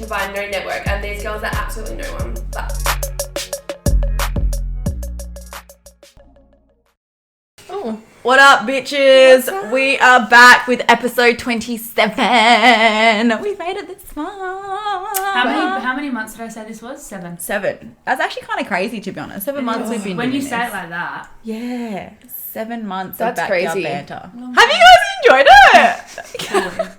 to by no network, and these girls are absolutely no one. But What up, bitches? We are back with episode 27. We've made it this far. How many months did I say this was? 7. 7. That's actually kind of crazy, to be honest. 7 months we've been when doing you say this. it like that. Yeah. 7 months That's of backyard crazy. banter. Have you guys enjoyed it?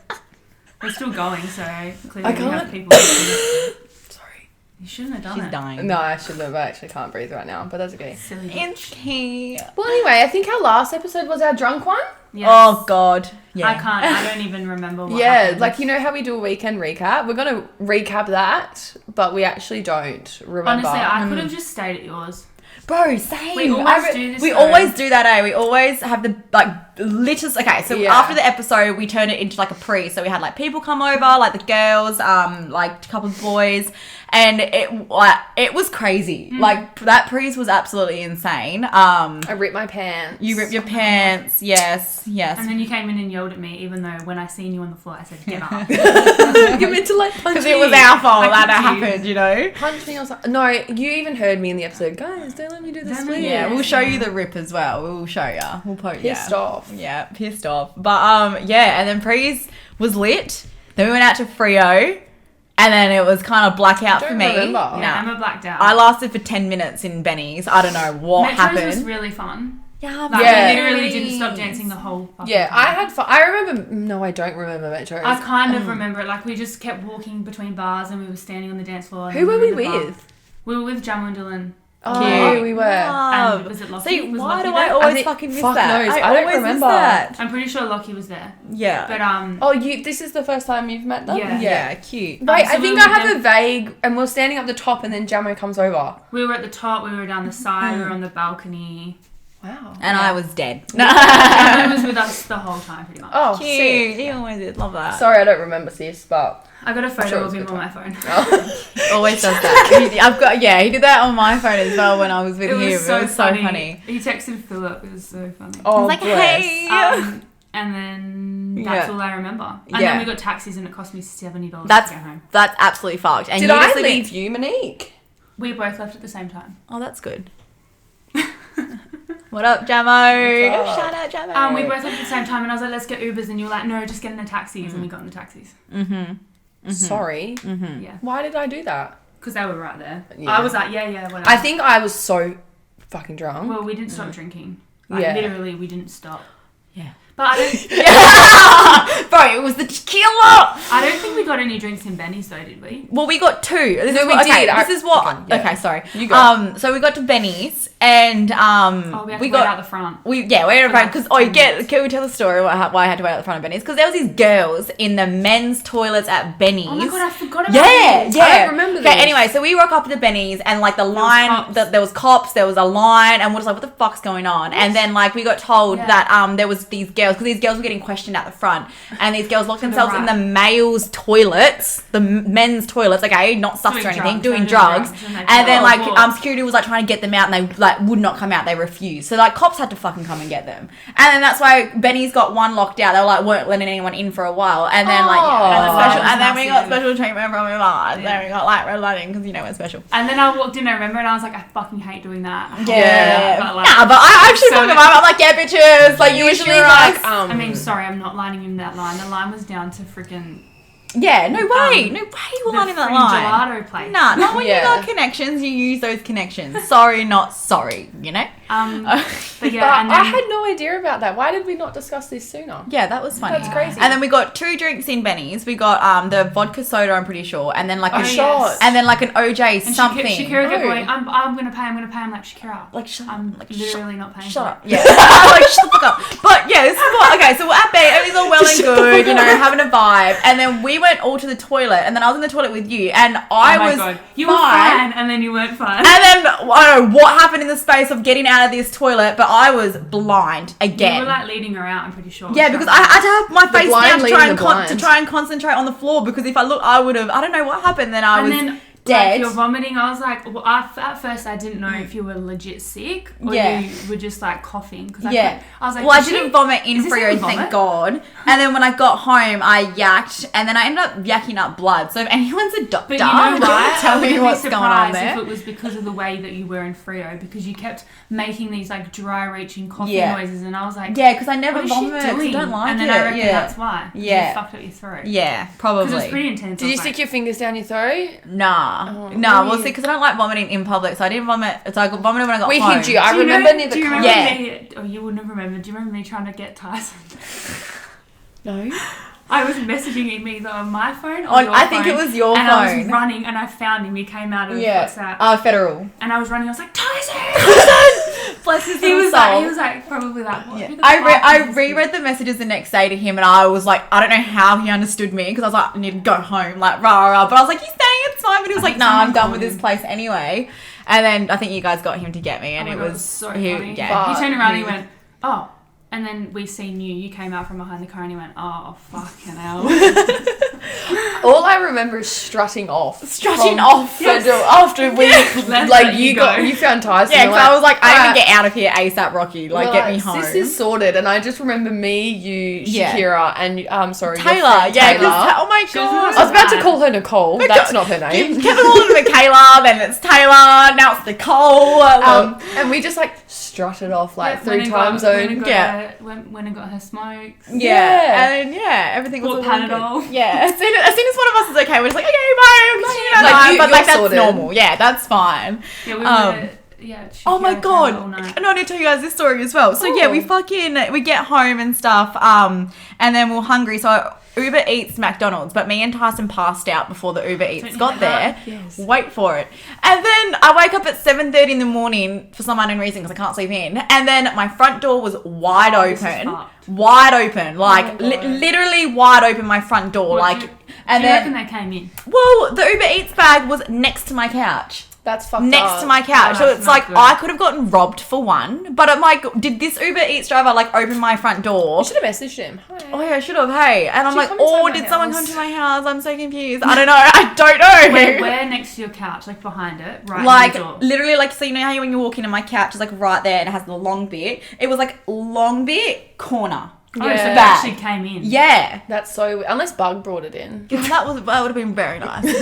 We're still going, so clearly I we can't- have people listening. sorry. You shouldn't have done She's it. dying. No, I shouldn't have. I actually can't breathe right now, but that's okay. Silly bitch. Okay. Well, anyway, I think our last episode was our drunk one. Yes. Oh, God. Yeah. I don't even remember what Yeah, happened. like, you know how we do a weekend recap? We're going to recap that, but we actually don't remember. Honestly, I could have just stayed at yours. Bro, same. We always do this, We though. always do that, eh? We always have the, like, litters. Okay, so Yeah. after the episode, we turned it into, like, a pre. So we had, like, people come over, like, the girls, like, a couple of boys. And it was crazy. Like, that pre was absolutely insane. I ripped my pants. You ripped your pants. Yes. And then you came in and yelled at me, even though when I seen you on the floor, I said, get up. You meant to, like, punch Because me. it was our fault I that it confused. happened, you know? Punch me or something. No, you even heard me in the episode. Guys, don't let me do this, Don't let please. me- Yeah, we'll show you the rip as well. We'll show you. We'll post. Pissed off. Yeah, pissed off. But yeah, and then Prees was lit. Then we went out to Frio, and then it was kind of blackout Don't for me. remember. Yeah, Nah. Emma blacked out. I lasted for 10 minutes in Benny's. I don't know what Metro's happened. was really fun. Yeah, Like, Yeah. we literally didn't stop dancing the whole fucking Yeah, time. I had fun. I remember. No, I don't remember Metro. I kind of remember it. Like, we just kept walking between bars and we were standing on the dance floor. and Who were then we in the bar. with? We were with Jamal and Dylan. Oh, Cute. we were. And was it Lockie? See, Was why Lockie do there? I always think- fucking miss fuck that? knows. I don't always miss remember. that. I'm pretty sure Lockie was there. Yeah. But, Oh, this is the first time you've met them? Yeah. Yeah, cute. Wait, so I we think were I have down- a vague, and we're standing up the top, and then Jamo comes over. we were at the top, we were down the side, we were on the balcony. Wow. And I was dead. Emma was with us the whole time, pretty much. Oh, Cute. sick. You always did. Love that. Sorry, I don't remember sis, but I got a photo sure it of was him good on my phone. Always does that. He did that on my phone as well when I was with It him. was so it was so funny. funny. He texted Philip, it was so funny. oh, I was like, bless. hey. And then that's Yeah. all I remember. And Yeah. then we got taxis and it cost me $70 That's to go home. that's absolutely fucked. And Did you I just leave you, Monique? We both left at the same time. Oh, that's good. What up, Jamo? What's up? Shout out, Jamo. We both left at the same time and I was like, let's get Ubers. And you were like, no, just get in the taxis. And we got in the taxis. Sorry. Yeah. Why did I do that? Because they were right there. Yeah. I was like, yeah, whatever. I think I was so fucking drunk. Well, we didn't stop drinking. Like, Yeah. literally, we didn't stop. Yeah. But I Bro, it was the tequila. don't think we got any drinks in Benny's though, did we? Well, we got 2. This No, is we what, okay, did. this is what. Okay, yeah. Okay, sorry. You go. So we got to Benny's and Oh, we had to wait out the front. We waited For like because 10 minutes. can we tell the story why I had to wait at the front of Benny's? Because there was these girls in the men's toilets at Benny's. Oh my god, I forgot about Yeah, this. yeah. I don't remember Okay, this. anyway, so we rock up to Benny's and like the line, cops. there was cops, there was a line, and we're just like, what the fuck's going on? And then like we got told Yeah. that there was these girls, because these girls were getting questioned at the front, and these girls locked To the themselves in right. the males' toilets, the men's toilets, okay, not sus or anything, doing drugs. And then like security was like trying to get them out, and they like would not come out, they refused. So like cops had to fucking come and get them. And then that's why Benny's got one locked out. They were like weren't letting anyone in for a while, and then like and then we got special treatment from him on. Yeah. Then we got like red lighting because you know we're special. And then I walked in, I remember, and I was like, I fucking hate doing that. I hate Yeah, doing that, but, like, nah, but I actually so fucking it- I'm like, yeah, bitches, like you Usually, usually like, I mean, sorry, I'm not lining in that line. The line was down to freaking yeah, no way you were the lining that freaking line. gelato place. Nah, not when you Yeah. got connections, you use those connections. Sorry, not sorry, you know? But yeah, But and then I had no idea about that. Why did we not discuss this sooner? Yeah, that was funny. That's crazy. And then we got 2 drinks in Benny's. We got the vodka soda, I'm pretty sure, and then like A a shot. and then like an OJ and something. Shakira kept Oh. going, I'm gonna pay. I'm like, Shakira, Like, shut up. I'm Like, literally not paying. Shut for up. Yeah. Like, shut the fuck up. But yeah, this is what, okay, so we're at Bay, it was all well and Shut the good, fuck you know, up. having a vibe. And then we went all to the toilet, and then I was in the toilet with you, and I Oh my was god, you were fine. fine, and then you weren't fine. And then, I don't know what happened in the space of getting out of this toilet, but I was blind again. You were like leading her out, I'm pretty sure. Yeah, because I had to have my face blind down to leading try, the and blind. to try and concentrate on the floor, because if I look, I would have, I don't know what happened, then I And was then dead. You're vomiting. I was like, well, at first I didn't know if you were legit sick or you were just like coughing. Cause I was like, well, I didn't vomit in Freo, thank God. And then when I got home, I yacked, and then I ended up yakking up blood. So if anyone's a doctor, but you know what? tell me what's going on there. If it was because of the way that you were in Freo, because you kept making these like dry reaching coughing noises, and I was like, because I never vomit because I don't like it. And then I reckon that's why. Yeah, you fucked up your throat. Yeah, probably. Because it was pretty intense. Did you stick your fingers down your throat? Nah. Well, see, because I don't like vomiting in public, so I didn't vomit. So I vomited when I got home. We hid you. I remember near the car. Me? Oh, you wouldn't remember. Do you remember me trying to get Tyson? No. I was messaging me either on my phone or I think it was your phone. And I was running and I found him. He came out of WhatsApp. Federal. And I was running. I was like, Tyson! Bless his he was soul. He was like, probably like, what? Yeah. I reread the messages the next day to him, and I was like, I don't know how he understood me, because I was like, I need to go home, like, rah, rah. But I was like, he's staying, it's fine. But he was like, nah, I'm done with this place anyway. And then I think you guys got him to get me, and it was so funny. Yeah. He turned around and he went, oh. And then we seen you. You came out from behind the car and he went, oh, fucking hell. All I remember is strutting off. Yes. After we, you found Tyson. Yeah, because I was like, I need to get out of here ASAP, Rocky. Like, get me home. This is sorted. And I just remember me, you, Shakira, and Taylor. Oh my God. I was about to call her Nicole. That's not her name. Kept calling her Michaela, then it's Taylor, now it's Nicole. And we just like strutted off like 3 time zone. Went and got her smokes. Yeah. And everything was all Panadol. good. Yeah. As soon as one of us is okay, we're just like, okay, bye. But like, that's sorted. Normal. Yeah, that's fine. Yeah, we were... oh my God. I need to tell you guys this story as well. So we get home and stuff, and then we're hungry, so Uber Eats McDonald's, but me and Tyson passed out before the Uber Eats got there. Yes. Wait for it. And then I wake up at 7:30 in the morning for some unknown reason because I can't sleep in. And then my front door was wide open. Wide open. Like, literally wide open, my front door. Do you reckon they came in? Well, the Uber Eats bag was next to my couch. That's fucked up. Next to my couch. So it's like, I could have gotten robbed for one. But I'm like, did this Uber Eats driver like open my front door? You should have messaged him. Hi. Oh yeah, I should have. Hey. And I'm like, did someone come to my house? I'm so confused. I don't know. Where next to your couch? Like behind it? Right like, in the door? literally, like, so you know how when you walk in and my couch is like right there and it has the long bit? It was like long bit, corner. Oh, so they actually came in. Yeah. That's so weird. Unless Bug brought it in. That would have been very nice. She's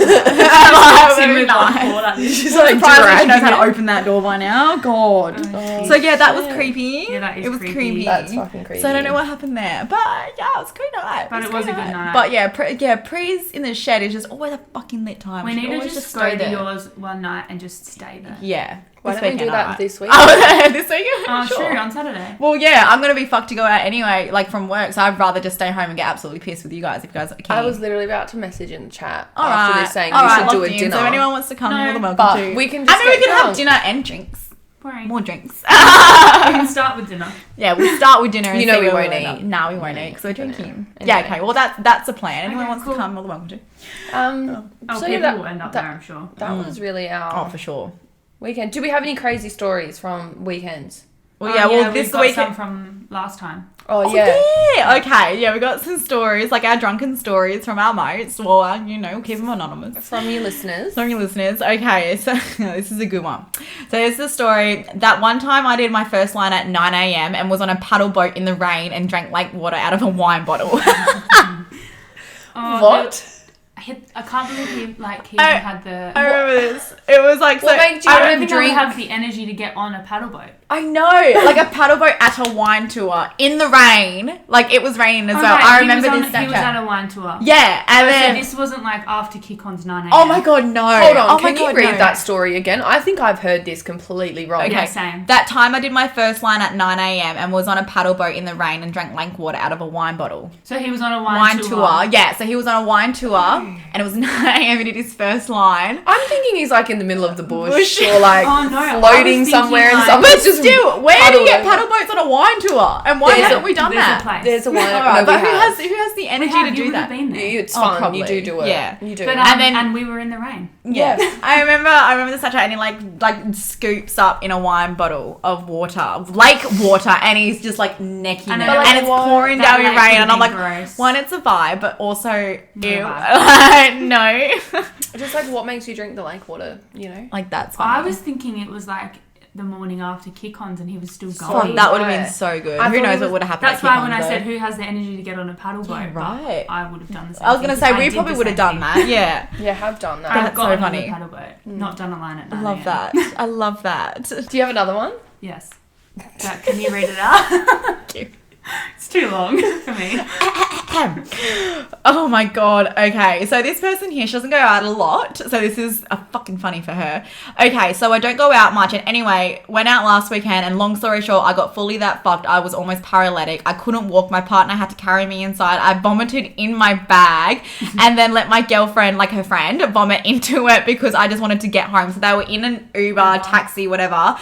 like, surprised she knows how to open that door by now. God. Oh, so yeah, that was creepy. Yeah, that is It was creepy. That's fucking creepy. So I don't know what happened there. But yeah, it was a good night. But it was a good night. But yeah, pre's in the shed is just always a fucking lit time. We need to just go to yours one night and just stay there. Yeah. Why don't we do that this week? This weekend? Oh, sure. true, on Saturday. Well, yeah, I'm going to be fucked to go out anyway, like from work, so I'd rather just stay home and get absolutely pissed with you guys if you guys are keen. I was literally about to message in the chat after this saying we should do a dinner. So if anyone wants to come, you're more than welcome but to. We can just we can have dinner and drinks. Boring. More drinks. We can start with dinner. Yeah, we'll start with dinner and we won't eat. No, we won't eat because we're drinking. Anyway. Yeah, okay, well that's a plan. Anyone wants to come, you're welcome to. So people will end up there, I'm sure. That was really our... Oh, for sure. Weekend. Do we have any crazy stories from weekends? Well, this weekend some from last time. Oh yeah. Okay. Yeah, we got some stories, like our drunken stories from our mates. Well, keep them anonymous. From your listeners. Okay, so this is a good one. So here's the story. That one time I did my first line at 9 a.m. and was on a paddle boat in the rain and drank lake water out of a wine bottle. What? I can't believe he had the... I remember this. It was like... What made you I don't think I would have the energy to get on a paddle boat. I know. Like a paddle boat at a wine tour in the rain. Like it was raining as well. I remember this Snapchat. He was at a wine tour. Yeah. And then... So this wasn't like after kick-ons 9 a.m. Oh my God, no. Hold on. Can you read that story again? I think I've heard this completely wrong. Okay. Yeah, same. That time I did my first line at 9 a.m. and was on a paddle boat in the rain and drank lake water out of a wine bottle. So he was on a wine tour. Yeah, so he was on a wine tour and it was 9 a.m. He did his first line. I'm thinking he's like in the middle of the bush or like floating somewhere like, and but still, where do you get paddle boats on a wine tour? And why haven't we done that? There's a wine. Right, but who has the energy to do that? Been there. It's fun. Probably. You do it. Yeah. You do. But, and we were in the rain. Yeah. I remember the Snapchat and he like scoops up in a wine bottle of water, lake water, and he's just like necking it. And it's pouring down in rain and I'm like, gross. One, it's a vibe, but also No ew. vibe. No. Just like what makes you drink the lake water, you know? Like that's funny. I was thinking it was like the morning after kick-ons and he was still Fuck, going. that would have been so good. Who knows what would have happened? That's why when I said who has the energy to get on a paddle boat, right. I would have done the same. I was gonna say we probably would have done that. Yeah. Yeah, have done that. I've gotten so on funny. a paddle boat, not done a line at 9 I love a.m. that. I love that. Do you have another one? Yes. Can you read it out? It's too long for me. Oh my god. Okay, so this person here, she doesn't go out a lot, so this is fucking funny for her. Okay, so I don't go out much, and anyway, went out last weekend, and long story short, I got fully that fucked. I was almost paralytic. I couldn't walk. My partner had to carry me inside. I vomited in my bag, and then let my girlfriend, like her friend, vomit into it because I just wanted to get home. So they were in an Uber, taxi, whatever,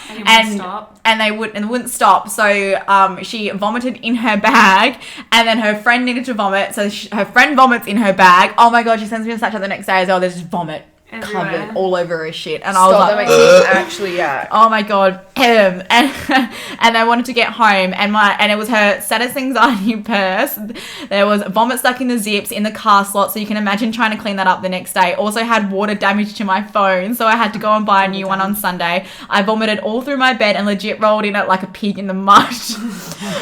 and they wouldn't stop. So she vomited in her bag, and then her friend needed to vomit, so her friend vomits in her bag. Oh my god, she sends me a Snapchat the next day as well. There's just vomit covered all over her shit, and I was like, that makes me actually oh my god. And I wanted to get home, and it was her status anxiety purse. There was vomit stuck in the zips in the car slot, so you can imagine trying to clean that up the next day. Also had water damage to my phone, so I had to go and buy a new one on Sunday. I vomited all through my bed and legit rolled in it like a pig in the mud.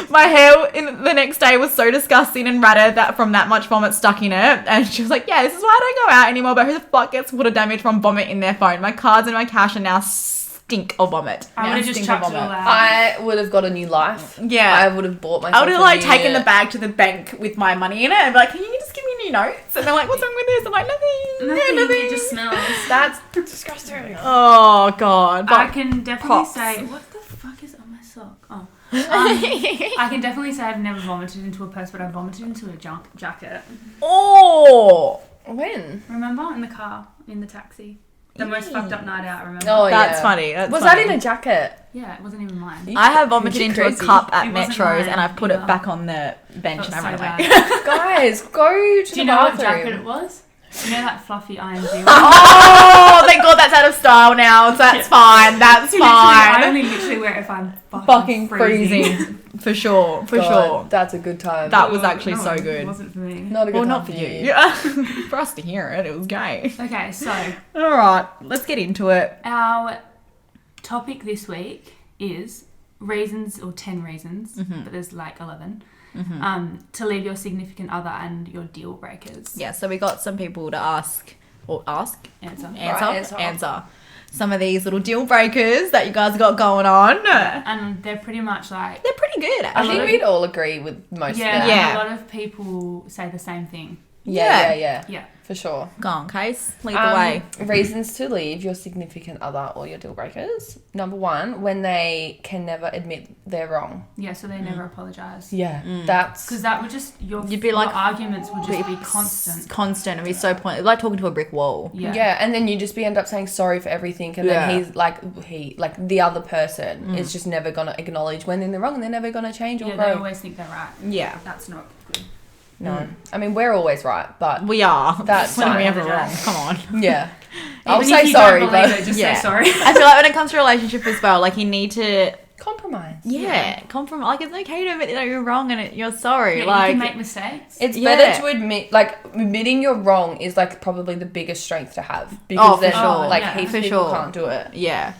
My hair the next day was so disgusting and ratted that from that much vomit stuck in it. And she was like, yeah, this is why I don't go out anymore, but who the fuck gets water damage from vomit in their phone? My cards and my cash are now stink of vomit. I would have just chucked it all out. I would have got a new life. Yeah. I would have bought myself I would have like taken the bag to the bank with my money in it and be like, can you just give me new notes? And they're like, what's wrong with this? I'm like, nothing. It just smells. That's disgusting. Oh god. I can definitely say, what the fuck is on my sock? Oh. I can definitely say I've never vomited into a purse, but I vomited into a jacket. Oh. When? Remember? In the car, in the taxi. The most fucked up night out, remember? Oh, That's funny. Was that in a jacket? Yeah, it wasn't even mine. I have vomited into a cup at It wasn't Metro's mine and I've put either. it back on the bench and I ran away. Guys, go to Do you the know bathroom. what jacket it was? You know that fluffy IMG one? Oh, thank God that's out of style now. So that's fine. That's fine. I only literally wear it if I'm fucking freezing. For sure. For sure. That's a good time. That was actually so It good. wasn't for me. Not a good Well, time not for you. Yeah. For us to hear it, it was gay. Okay, so All right, let's get into it. our topic this week is reasons, or 10 reasons, but there's like 11, to leave your significant other and your deal breakers. Yeah, so we got some people to answer some of these little deal breakers that you guys got going on. And they're pretty much like... They're pretty good, I actually. think we'd all agree with most of them. Yeah. A lot of people say the same thing. Yeah. Yeah. For sure. Go on, Case. Lead the way. Reasons to leave your significant other or your deal breakers. Number 1, when they can never admit they're wrong. Yeah, so they never apologise. Yeah, that's... Because that would just... You'd be like... Your arguments would just be constant. Constant. It'd be so pointless. Like talking to a brick wall. Yeah. And then you just end up saying sorry for everything, and then he's like the other person is just never gonna acknowledge when they're in the wrong, and they're never gonna change or Yeah, grow. they always think they're right. Yeah. That's not good. No, I mean we're always right, but We are. That's when are we fine. ever wrong? Come on. yeah, I'll Even if say you sorry, don't believe but it, just Yeah. say sorry. I feel like when it comes to a relationship as well, like you need to, compromise. compromise. Like it's okay to admit that you're wrong and you're sorry. Yeah, like you can make mistakes. It's better to admit, like admitting you're wrong is like probably the biggest strength to have because for then sure. like Yeah. heaps For of people sure. can't do it. yeah.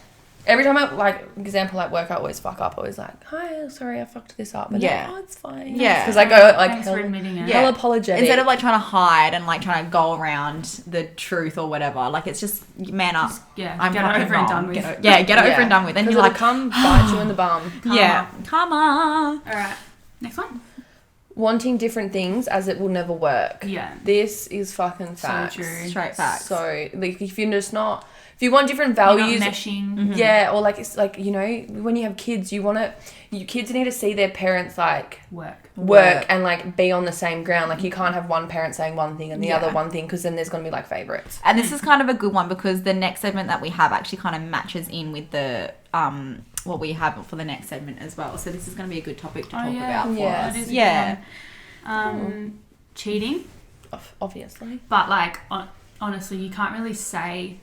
Every time I example at work, I always fuck up. I always like, hi, sorry, I fucked this up. And Yeah. it's fine. Yeah. because I go like Thanks for admitting it. Yeah. hell apologetic. Instead of like trying to hide and like trying to go around the truth or whatever, like it's just man up. Yeah, I'm get it fucking over and wrong. done with. Get it over and done with. Then Because you're it'll like, come bite you in the bum. come on. All right, next one. Wanting different things as it will never work. Yeah. This is fucking facts. So true. Straight facts. So like if you're just not, if you want different You're not values, meshing. yeah, or like it's like, you know, when you have kids, your kids need to see their parents like work and like be on the same ground. Like you can't have one parent saying one thing and the other one thing, because then there's going to be like favorites. And this is kind of a good one because the next segment that we have actually kind of matches in with the what we have for the next segment as well. So this is going to be a good topic to talk about for Yeah. us. It is a Yeah. good one. Cheating, Obviously. but like honestly, you can't really say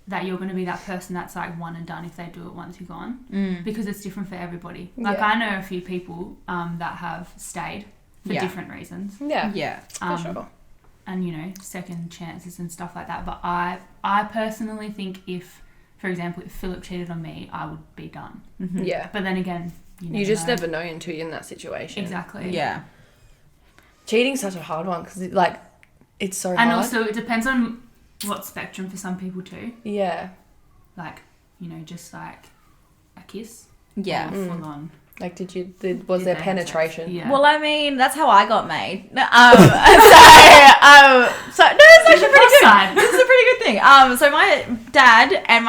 that you're going to be that person that's like one and done if they do it once you're gone, because it's different for everybody. Like I know a few people that have stayed for different reasons. Yeah. Yeah. For sure. and, you know, second chances and stuff like that. But I personally think if, for example, if Philip cheated on me, I would be done. Mm-hmm. Yeah. But then again, you just never know until you're in that situation. Exactly. Yeah. Cheating's such a hard one because, like, it's so hard. And also, it depends on what spectrum for some people too. Yeah. Like, you know, just like a kiss. Yeah. Or full on. Like, was there penetration? Yeah. Well, I mean, that's how I got made. So no, it's actually pretty good. This is a pretty good thing. So my dad and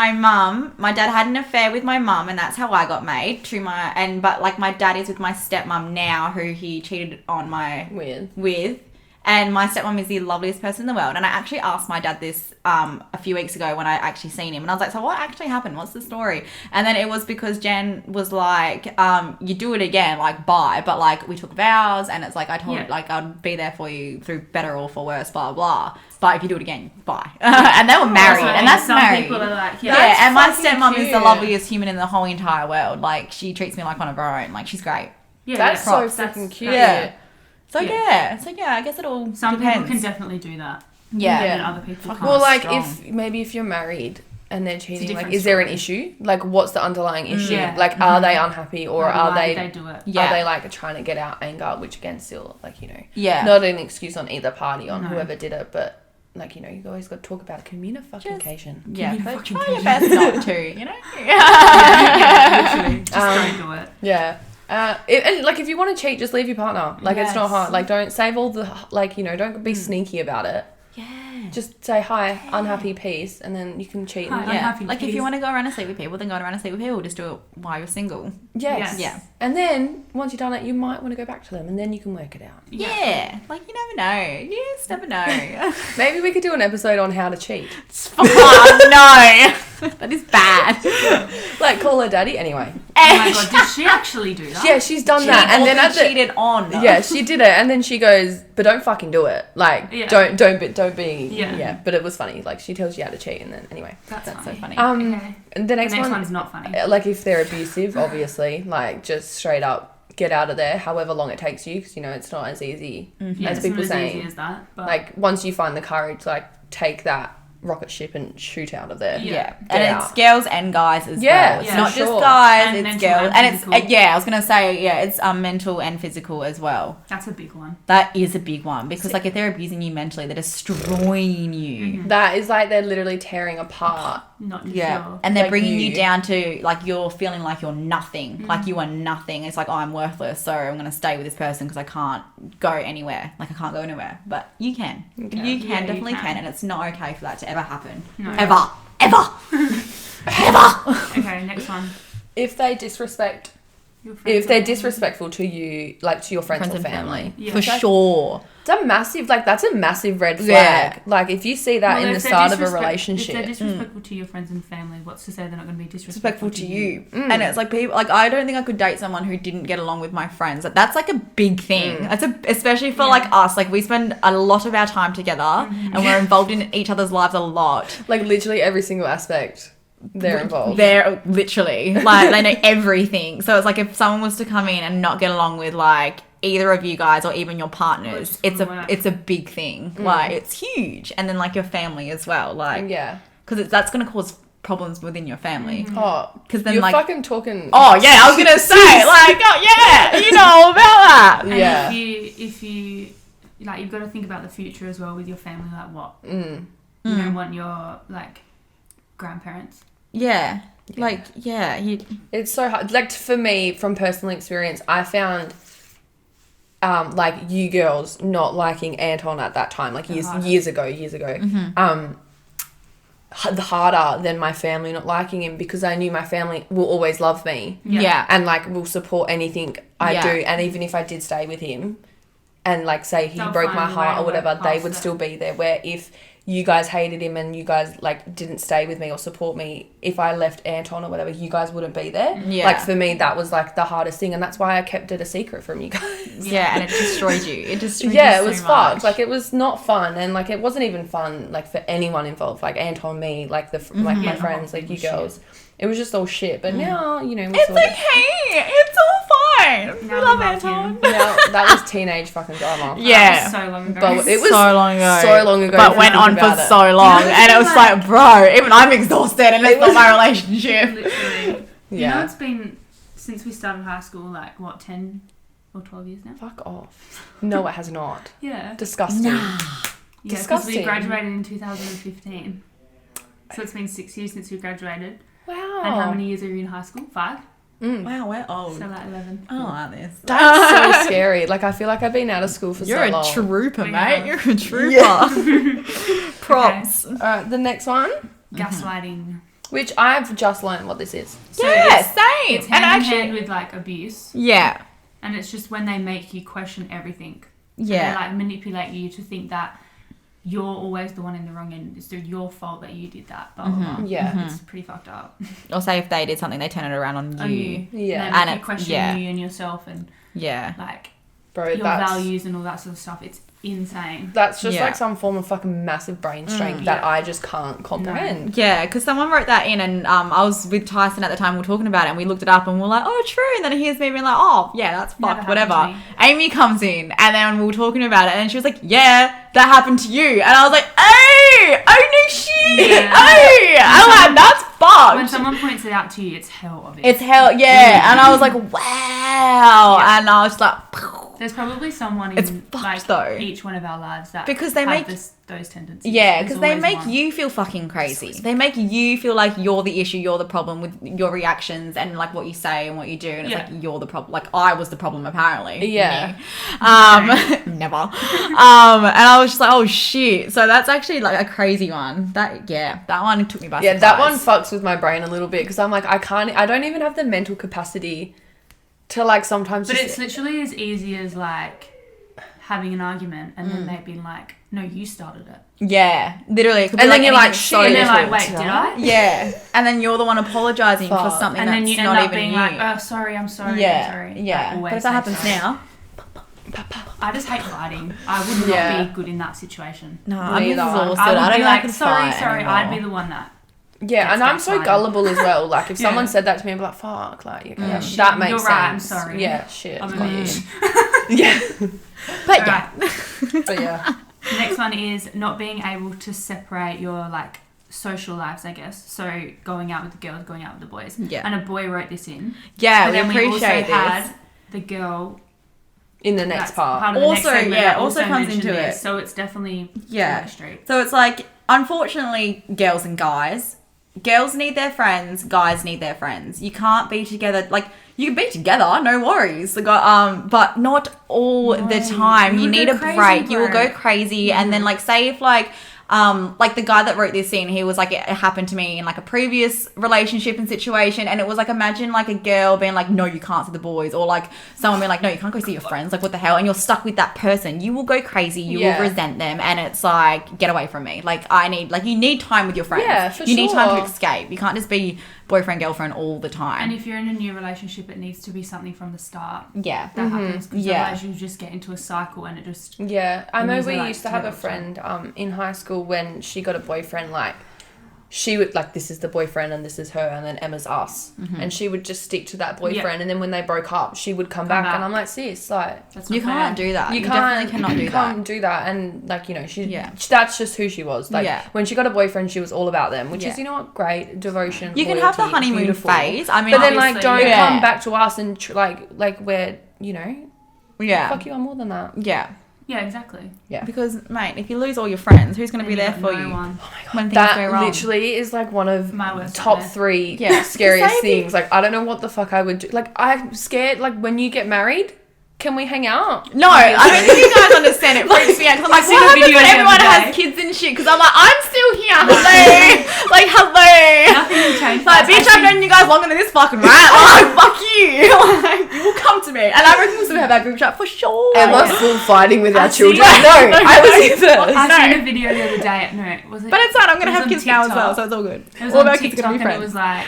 my dad had an affair with my mum, and that's how I got made. But like my dad is with my stepmom now, who he cheated on with. And my stepmom is the loveliest person in the world. And I actually asked my dad this a few weeks ago when I actually seen him. And I was like, so what actually happened? What's the story? And then it was because Jen was like, you do it again, like, bye. But, like, we took vows. And it's like, I told like, I'd be there for you through better or for worse, blah, blah. But if you do it again, bye. And they were married. And that's some married. people are like, yeah. And my stepmom cute. is the loveliest human in the whole entire world. Like, she treats me like one of her own. Like, she's great. Yeah, that's so props. freaking cute. Yeah. So yeah, I guess it all some depends. people can definitely do that. Yeah. And other people can't. Well, like, strong. if you're married and they're cheating, like, different is there an story. issue? Like, what's the underlying issue? Yeah. Like, are they unhappy or Maybe are why they did do it? Yeah. are they like trying to get out anger, which again still, like, you know, Yeah. not an excuse on either party on No. whoever did it, but like, you know, you always got to talk about it. Communication. Yeah, Give me but fucking try your cookie. best not to, you know? Literally, just don't do it. Yeah. And like, if you want to cheat, just leave your partner. Like, it's not Yes. hard. Like, don't save all the, like, you know, don't be sneaky about it. Yeah. Just say hi, unhappy, peace, and then you can cheat. Hi, And, I'm Yeah. happy, Like, if please. you want to go around and sleep with people, then go around and sleep with people. Just do it while you're single. yes. Yeah. And then, once you've done it, you might want to go back to them, and then you can work it out. Yeah. Like, you never know. You just never know. Maybe we could do an episode on how to cheat. Oh, no. That is bad. Like, call her daddy. Anyway. Oh my god, did she actually do that? Yeah, she's done that. And then at the, cheated on. yeah, she did it, and then she goes, but don't fucking do it. Like, Yeah. don't be. Yeah. Yeah. But it was funny. Like, she tells you how to cheat, and then anyway. That's so funny. Okay. And the The next, next one, one's not funny. like, if they're abusive, obviously, like, just straight up get out of there, however long it takes you, because, you know, it's not as easy Yeah, as it's people not as saying. easy as that. But Like, once you find the courage, like, take that rocket ship and shoot out of there. Yeah, Get and out. it's girls and guys as Yeah, well. It's yeah, not sure. just guys; And it's mental girls, and and it's physical. yeah. I was gonna say it's mental and physical as well. that's a big one. That is a big one because like if they're abusing you mentally, they're destroying you. That is like they're literally tearing apart. Not just Yeah, your... and they're Like bringing you. you down to like you're feeling like you're nothing, like you are nothing. It's like oh, I'm worthless, so I'm gonna stay with this person because I can't go anywhere. Like I can't go anywhere, but you can. You can Yeah, you definitely can. and it's not okay for that to ever happen. No. Ever. Okay, next one. If they disrespect, Your friends if they're or- disrespectful to you, like to your friends, or and family. Yeah. for sure. It's a massive, like, that's a massive red flag. Yeah. Like, if you see that Well, in the if they're start of a If relationship. they're disrespectful to your friends and family, what's to say they're not going to be disrespectful Respectful to you. And it's like people like I don't think I could date someone who didn't get along with my friends. That's like a big thing. That's especially for like us. Like we spend a lot of our time together and we're involved in each other's lives a lot. Like, literally every single aspect, they're involved. They're literally like they know everything. So it's like if someone was to come in and not get along with like either of you guys or even your partners, it's a big thing. Like it's huge. And then like your family as well. Like Yeah. because that's going to cause problems within your family. Oh, 'Cause then, you're like- fucking talking. Oh yeah, I was gonna say like oh yeah, you know all about that. And Yeah. if you like, you've got to think about the future as well with your family. Like what Mm. you don't want your like grandparents. Yeah, like yeah, you It's so hard. Like, for me, from personal experience, I found, like, you girls not liking Anton at that time, like years ago, the harder than my family not liking him, because I knew my family will always love me yeah. and, like, will support anything I Yeah. do. And even if I did stay with him and, like, say he They'll broke my find a way heart to or whatever, work they past would it. still be there. Where if you guys hated him and you guys, like, didn't stay with me or support me, if I left Anton or whatever, you guys wouldn't be there. Yeah. Like, for me, that was, like, the hardest thing, and that's why I kept it a secret from you guys. Yeah, and it destroyed you. It destroyed Yeah, you it was so fucked. much. Like, it was not fun, and, like, it wasn't even fun, like, for anyone involved. Like, Anton, me, like, like, my Yeah, the friends, whole like, thing you was girls. It was just all shit. But now, you know, we It's sort of- okay. It's all fine. fine. Now We love we love Anton. him. Now, that was teenage fucking drama. Yeah. That was so long ago. But it was so long ago. So long ago. But went on for so long. And it was like, bro, even I'm exhausted and it's not my relationship. Literally. Yeah. You know, it's been since we started high school, like, what, 10 or 12 years now? Fuck off. No, it has not. Yeah. Disgusting. Yeah, because Disgusting. we graduated in 2015. So it's been 6 years since we graduated. Wow. And how many years are you in high school? 5? Wow, we're old. So like 11. I don't like this. That's so scary. Like, I feel like I've been out of school for You're so long. a trooper, We mate. are. You're a trooper. Props. Alright, the next one, Gaslighting. which I've just learned what this is. So Yeah, it's, same. it's And hand in actually, hand with like abuse. yeah. And it's just when they make you question everything. And Yeah. they like manipulate you to think that you're always the one in the wrong and it's your fault that you did that. Blah, blah, blah. Yeah. It's pretty fucked up. Or say if they did something, they turn it around on On you. Yeah. And And they make it- you question yeah. you and yourself and Yeah. like Bro, your that's... values and all that sort of stuff. It's insane. That's just Yeah. like some form of fucking massive brain strain that yeah. I just can't comprehend. Yeah, because someone wrote that in, and I was with Tyson at the time. We were talking about it, and we looked it up, and we are like, "Oh, true." And then here's me being like, "Oh, yeah, that's Never fucked." happened Whatever. to me. Amy comes in, and then we were talking about it, and she was like, "Yeah, that happened to you," and I was like, "Hey, oh no shit, Yeah. hey!" I'm like, "That's fucked." When someone points it out to you, it's hell obvious. It's hell, yeah. And I was like, "Wow," Yeah. and I was like. There's probably someone It's in fucked, like though. each one of our lives that Because they have make- those tendencies. Yeah, There's because they always make one. you feel fucking crazy. They make you feel like you're the issue, you're the problem with your reactions and like what you say and what you do, and it's Yeah. like you're the problem. Like I was the problem apparently. Yeah. Me. Never. And I was just like, oh shit. So that's actually like a crazy one. That one took me by Yeah, surprise. that one fucks with my brain a little bit because I'm like, I don't even have the mental capacity to like sometimes But just... it's literally as easy as like having an argument and then they've been like, no, you started it. Yeah, literally. It could be And then you're like, anything shit. so And they're little. like, wait, did I? Yeah, and then you're the one apologizing for Fuck. something And that's then you end not up even being you. like, oh, sorry, I'm sorry, yeah, I'm sorry. yeah. Like, always But if that say happens sorry. now, I just hate fighting. I would not Yeah. be good in that situation. no, I'm Neither. exhausted. I would I don't be think I like, can sorry, fight sorry. anymore. I'd be the one that. Yeah, gets and I'm so gaslighted. gullible as well. Like, if someone Yeah. said that to me, I'd be like, fuck, like, yeah, shit, that makes you're sense. right, I'm sorry. Yeah, shit. I'm a like, bitch. yeah. But All yeah. right. But yeah. The next one is not being able to separate your like social lives, I guess. So going out with the girls, going out with the boys. Yeah. And a boy wrote this in. Yeah, But we then we also appreciate this. had the girl. In the next That's part. of the Also, next segment yeah, that also comes mentioned into this, it. So it's definitely Yeah. two-way street. So it's like, unfortunately, girls and guys. Girls need their friends, guys need their friends. You can't be together. Like, you can be together, no worries. But not all the time. You You would need go a crazy, break. You will bro. go crazy. And then, like, say if, like the guy that wrote this in, he was like, it happened to me in like a previous relationship and situation, and it was like, imagine like a girl being like, no, you can't see the boys, or like someone being like, no, you can't go see your friends, like what the hell, and you're stuck with that person. You will go crazy, you Yeah. will resent them, and it's like, get away from me. Like, you need time with your friends. Yeah, for you need time to sure. escape. You can't just be boyfriend girlfriend all the time. And if you're in a new relationship, it needs to be something from the start yeah. that happens. Because Yeah. otherwise you just get into a cycle and it just... Yeah, I And know these we are, like, used to have a terrible friend in high school when she got a boyfriend, like, she would, like, this is the boyfriend and this is her and then Emma's us. And she would just stick to that boyfriend, and then when they broke up, she would come back, and I'm like, sis, like, That's You not can't fair. do that. you definitely cannot do you that. can't do that. And, like, you know, Yeah. that's just who she was. Like, Yeah. when she got a boyfriend, she was all about them, which Yeah. is, you know what, great, devotion, You can have the loyalty, honeymoon beautiful. phase. I mean, But then, like, obviously, don't yeah. come back to us and, like, we're, you know, yeah. fuck you, I'm more than that. Yeah. Yeah, exactly. Yeah. Because, mate, if you lose all your friends, who's going to be Then there you've for got no you one. when things That go wrong? literally is like one of My worst top nightmare. 3 Yeah. scariest Same. things. Like, I don't know what the fuck I would do. Like, I'm scared. Like, when you get married, can we hang out? No, I don't think you guys understand. It freaks me out because I'm like, seen what a happens video when the everyone other has day. kids and shit? Because I'm like, I'm still here. Hello. Like, hello. Nothing will change. Like, that. bitch, I I've known you guys longer than this fucking rat. Like, fuck you. Like, you will come to me. And I reckon we'll still have our group chat for sure. Emma full fighting with our I've seen children. it. No, I was here first. I No. seen a video the other day. No, was it? But it's fine. I'm going to It was have on kids now as well, TikTok. so it's all good. It was All of on our kids are TikTok going to be and it friends. was like,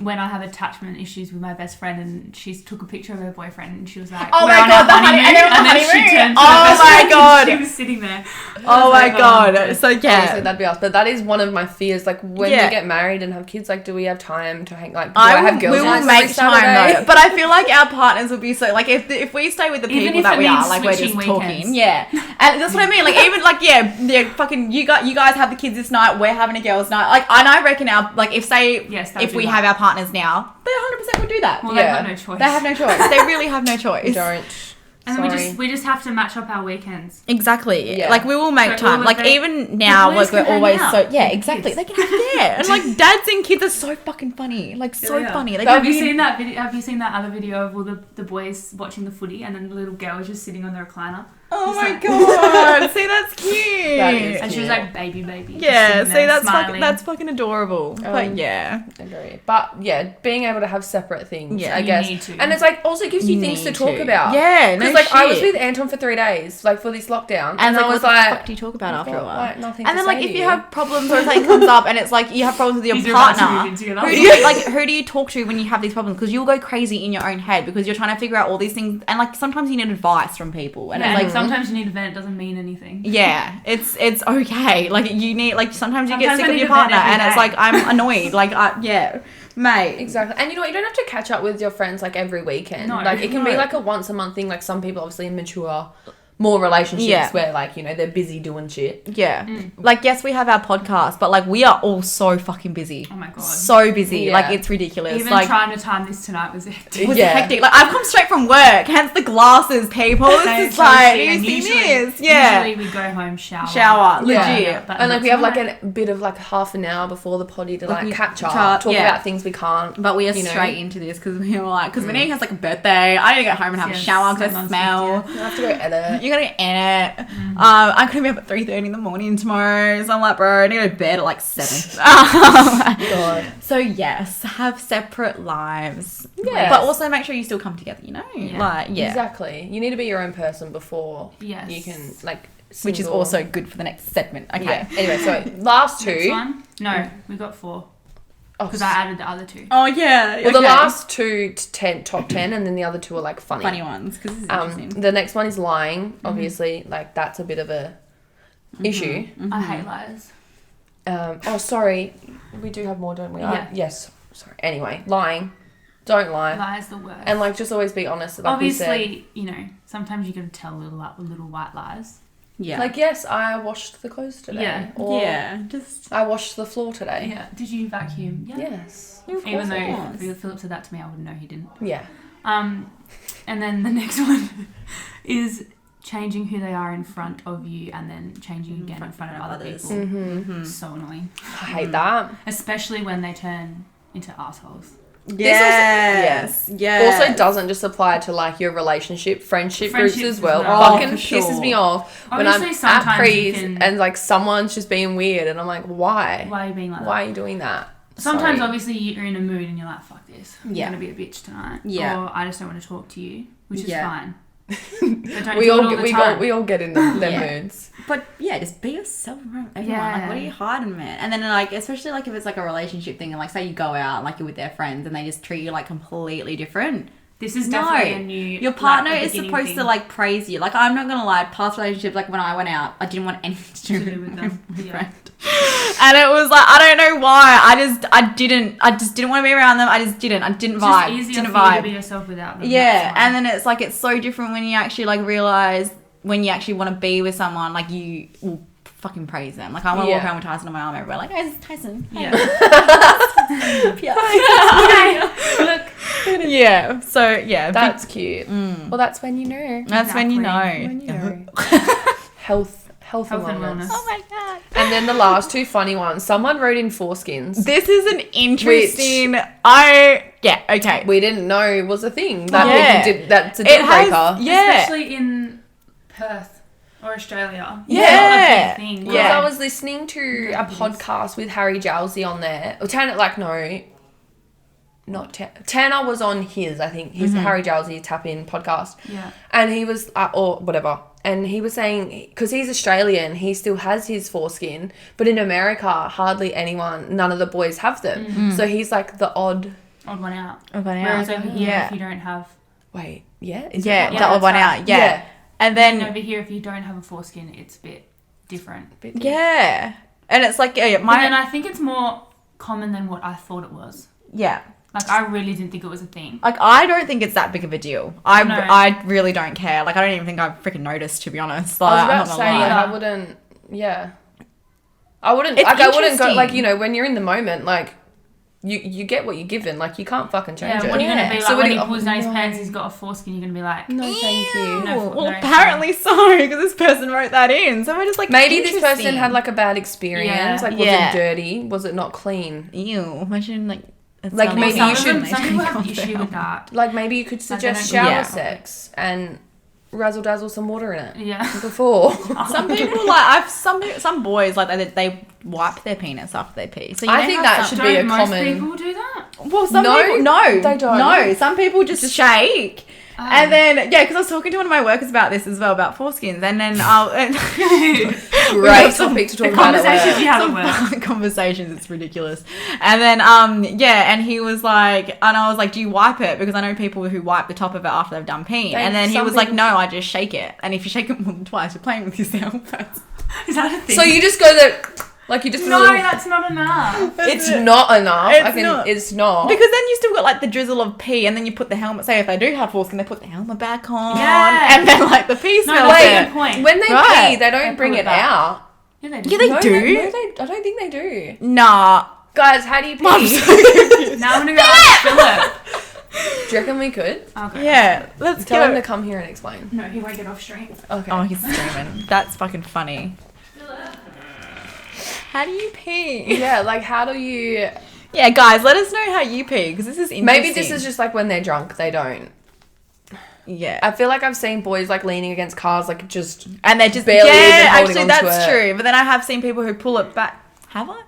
when I have attachment issues with my best friend, and she took a picture of her boyfriend, and she was like, Oh "We're my on God, our the honeymoon, honeymoon," and then honeymoon. she turned to Oh her best my friend, God. and she was sitting there Oh my god. So yeah. Honestly, that'd be us. But that is one of my fears. Like when we get married and have kids, like do we have time to hang? Like do I have girls' we will make time though. But I feel like our partners would be so like if we stay with the people that we are, like we're just talking. Yeah. And that's what I mean. Like even like fucking you guys have the kids this night. We're having a girls' night. Like and I reckon our like if we have our partners now, they 100% would do that. Well, they have no choice. They have no choice. They really have no choice. Don't. And then we just have to match up our weekends. Exactly. Yeah. Like we will make time. Like even now, like we're always exactly. They can and like dads and kids are so fucking funny. Like so funny. Have you seen that video? Have you seen that other video of all the boys watching the footy and then the little girl is just sitting on the recliner? Oh my god! See, that's cute. That is and cute. she was like baby. Yeah, see, that's fucking adorable. But yeah, agree. But yeah, being able to have separate things, I guess, need to. and it's like also gives you things to talk about. Yeah, because like I was with Anton for 3 days, like for this lockdown, and I was like, what the fuck do you talk about after a while? Like, nothing. And then like if you have problems or something comes up, and it's like you have problems with your partner, who do you talk to when you have these problems? Because you'll go crazy in your own head because you're trying to figure out all these things, and like sometimes you need advice from people, and it's like. Sometimes you need a vent, it doesn't mean anything. Yeah, it's okay. Like you need sometimes you get sick of your partner and it's like I'm annoyed. Like mate. Exactly. And you know what, you don't have to catch up with your friends like every weekend. No, like it can be like a once a month thing. Like some people obviously mature more relationships where like, you know, they're busy doing shit. Yeah. Like, yes, we have our podcast, but like we are all so fucking busy. Oh my god. So busy. Yeah. Like it's ridiculous. Even like, trying to time this tonight was hectic. It was hectic. Like I've come straight from work, hence the glasses, people. It's like, you see this? Yeah. Usually we go home, shower. Legit. Yeah. And like we have like a bit of like half an hour before the potty to like catch up, talk about things we can't. But we are straight into this because we were like, because Vinny has like a birthday. I need to get home and have a shower because I smell. You have to go edit. You gotta edit. I'm gonna be up at 3:30 in the morning tomorrow, so I'm like, bro, I need to go to bed at like 7. God. So yes, have separate lives. Yeah, but also make sure you still come together. You know, exactly. You need to be your own person before you can like. Which is also good for the next segment. Okay. Yeah. Anyway, so last 2. Next one? No, we got 4. Because I added the other 2. Oh yeah. Well, the last 2 top 10, and then the other 2 are like funny ones. Because this is interesting. The next one is lying. Obviously, like that's a bit of a issue. I hate lies. Oh, sorry. We do have more, don't we? Yeah. Yes. Sorry. Anyway, lying. Don't lie. Lie is the worst. And like just always be honest. Like obviously, you know, sometimes you can tell little white lies. Yeah. Like, yes, I washed the clothes today. Yeah. Or just I washed the floor today. Yeah. Did you vacuum? Yeah. Yes. Even though Philip said that to me, I wouldn't know he didn't. Yeah. And then the next one is changing who they are in front of you and then changing again in front of other people. Mm-hmm. So annoying. I hate that. Especially when they turn into assholes. Yes. Also doesn't just apply to like your friendship groups as well. Fucking pisses me off when I'm at prees and like someone's just being weird and I'm like, why? Why are you being like that? Why are you doing that? Sometimes obviously you're in a mood and you're like, fuck this. I'm gonna be a bitch tonight. Yeah. Or I just don't want to talk to you, which is fine. we all get in them moods. But yeah, just be yourself around everyone. Like, what are you hiding, man? And then like, especially like if it's like a relationship thing, and like say you go out and like you're with their friends and they just treat you like completely different. This is definitely a new. Your partner is supposed to like praise you. Like I'm not gonna lie, past relationships, like when I went out, I didn't want anything to do with them. And it was like I don't know why. I just didn't want to be around them. I didn't vibe. It's easier for you to be yourself without them. Yeah, and then it's like it's so different when you actually like realize when you actually want to be with someone. Like you will fucking praise them. Like I want to walk around with Tyson on my arm everywhere. Like, hey, this is Tyson. Yeah. Look. Yeah. So yeah, that's cute. Well, that's when you know. That's when you know. Health and wellness. Oh my god. And then the last 2 funny ones. Someone wrote in Foreskins. This is an interesting. Okay. We didn't know was a thing. That's a deal breaker. Especially in Perth or Australia. Yeah. Because I was listening to a podcast with Harry Jalsey on there. Or Tanner was on his, I think. His Harry Jalsey Tap In podcast. Yeah. And he was, or whatever. And he was saying, because he's Australian, he still has his foreskin. But in America, hardly anyone, none of the boys have them. Mm-hmm. So he's like the odd one out. Whereas over here, if you don't have... Wait, the odd one out. Yeah. And then... over here, if you don't have a foreskin, it's a bit different. Yeah. And it's like, and I think it's more common than what I thought it was. Yeah. Like, I really didn't think it was a thing. Like, I don't think it's that big of a deal. I really don't care. Like, I don't even think I've freaking noticed, to be honest. Like, I was about to say, I wouldn't, I wouldn't, it's like, I wouldn't go, like, you know, when you're in the moment, like, you get what you're given. Like, you can't fucking change it. What are you going to be like, so when he pulls down his pants, he's got a foreskin, you're going to be like, no, thank you. Well, apparently so, because this person wrote that in. So we're just like, maybe this person had, like, a bad experience. Yeah. Like, was it dirty? Was it not clean? Ew. Imagine, like maybe you should. Some people have an issue with that. Like, maybe you could suggest shower sex and razzle dazzle some water in it. Yeah. Before. Some people like some boys like they wipe their penis after they pee. So I think that should be a common. Most people do that. Well, some people they don't. No, some people just shake. And then, because I was talking to one of my workers about this as well, about foreskins, and then great topic to talk about. Conversations you have at work. Conversations, it's ridiculous. And then, and he was like, and I was like, do you wipe it? Because I know people who wipe the top of it after they've done peeing. And then he was like, no, I just shake it. And if you shake it more than twice, you're playing with yourself. Is that a thing? So you just go there... Like, you just... No, that's not enough. It's not enough. It's not. Because then you still got, like, the drizzle of pee, and then you put the helmet... Say, if they do have foreskin, they put the helmet back on. Yeah. And then, like, the pee smells. That's a good point. When they pee, they don't bring it out. Yeah, they do. Yeah, they do. I don't think they do. Nah. Guys, how do you pee? Now I'm going to go ask Philip. Do you reckon we could? Okay. Yeah. Let's Tell him go. to come here and explain. No, he won't get off stream. Okay. Oh, he's streaming. That's fucking funny. How do you pee? Yeah, like, how do you... Yeah, guys, let us know how you pee, because this is interesting. Maybe this is just, like, when they're drunk, they don't. Yeah. I feel like I've seen boys, like, leaning against cars, like, just... And they're just barely even holding actually, onto that's it. true. But then I have seen people who pull it back. Have I?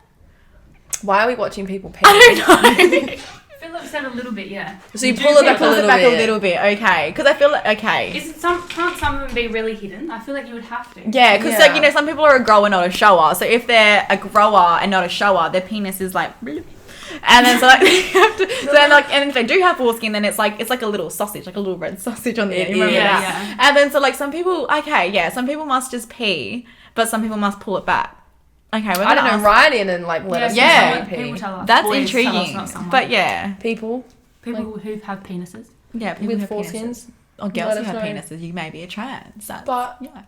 Why are we watching people pee? I don't know. Philip said a little bit, yeah. So you pull it back a little bit. Okay. Because I feel like, okay. Can't some of them be really hidden? I feel like you would have to. Yeah, because like, you know, some people are a grower, not a shower. So if they're a grower and not a shower, their penis is like... And then so like they have to, so then like, and if they do have foreskin, then it's like a little sausage, like a little red sausage on the end. You remember that? Yeah. And then so like some people, some people must just pee, but some people must pull it back. Okay, I don't know. Write in and like let us know pee. People tell us. That's Boys intriguing. Tell us, but yeah, people who have penises. Yeah, people with who have foreskins. Or girls who have penises. You may be a trans.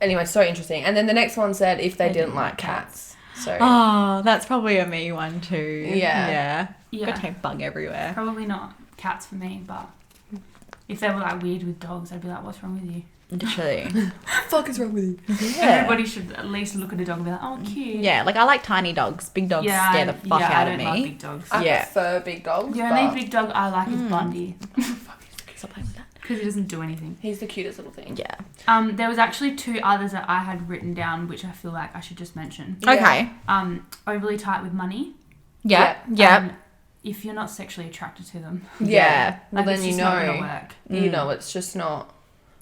Anyway, so interesting. And then the next one said if they didn't like cats. So that's probably a me one too. Yeah. Got to bug everywhere. Probably not cats for me, but if they were like weird with dogs, I'd be like, what's wrong with you? Literally. Fuck is wrong with you? Yeah. Everybody should at least look at a dog and be like, oh, cute. Yeah, like I like tiny dogs. Big dogs scare the fuck out of me. I don't like big dogs. I prefer big dogs. The only big dog I like is Bundy. Stop playing with that. Because he doesn't do anything. He's the cutest little thing. Yeah. There was actually 2 others that I had written down, which I feel like I should just mention. Okay. Overly tight with money. Yeah. If you're not sexually attracted to them. Yeah. Well, then you know. It's not gonna work. You know, it's just not.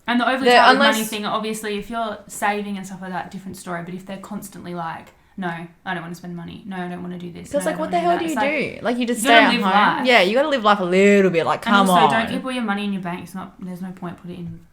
And the overly tight with money thing, obviously, if you're saving and stuff like that, different story. But if they're constantly like, no, I don't want to spend money. No, I don't want to do this. Because, like, what the hell do you do? Like, you just you stay at live home. Life. Yeah, you got to live life a little bit. Like, come on. And also, don't keep all your money in your bank. There's no point. Put it in.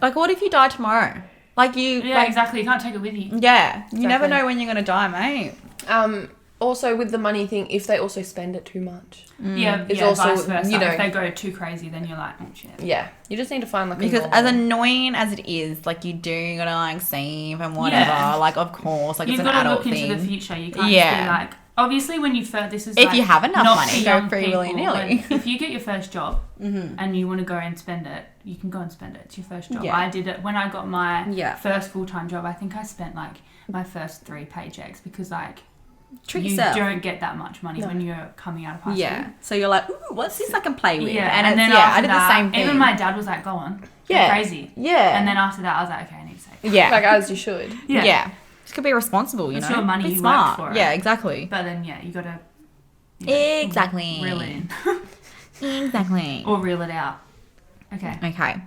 Like, what if you die tomorrow? Like, you... Yeah, exactly. You can't take it with you. Yeah. You never know when you're going to die, mate. Also, with the money thing, if they also spend it too much. It's also, vice versa. If they go too crazy, then you're like, oh, shit. Yeah. You just need to find, like, because as annoying as it is, like, you do got to, like, save and whatever. Yeah. Like, of course. Like, it's an adult thing. You've got to look into the future. You can't just be like... Obviously, when you first... This is if you have enough money, go free willy-nilly. If you get your first job and you want to go and spend it, you can go and spend it. It's your first job. Yeah. I did it when I got my first full-time job. I think I spent, like, my first 3 paychecks because, like... You don't get that much money when you're coming out of high school. Yeah. So you're like, ooh, what's this I can play with? Yeah. And then after I did the same thing. Even my dad was like, go on. Yeah. Crazy. Yeah. And then after that, I was like, okay, I need to save. Yeah. Like, as you should. Yeah. Just could be responsible, you know? It's your money. Be you smart. worked for it. Yeah, exactly. But then, you got to... exactly. Reel it in. Exactly. Or reel it out. Okay.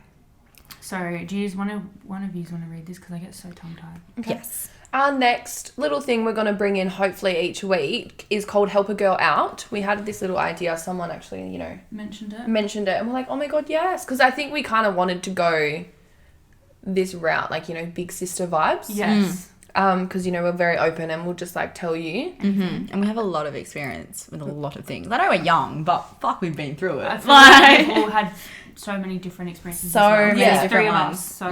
So, do you one of you want to read this? Because I get so tongue-tied. Okay. Yes. Our next little thing we're going to bring in, hopefully, each week is called Help a Girl Out. We had this little idea. Someone actually, mentioned it. And we're like, oh my God, yes. Because I think we kind of wanted to go this route, like, big sister vibes. Yes. because, you know, we're very open and we'll just, like, tell you. And we have a lot of experience with a lot of things. I know we're young, but fuck, we've been through it. I feel like we've all had so many different experiences. So many different ones. So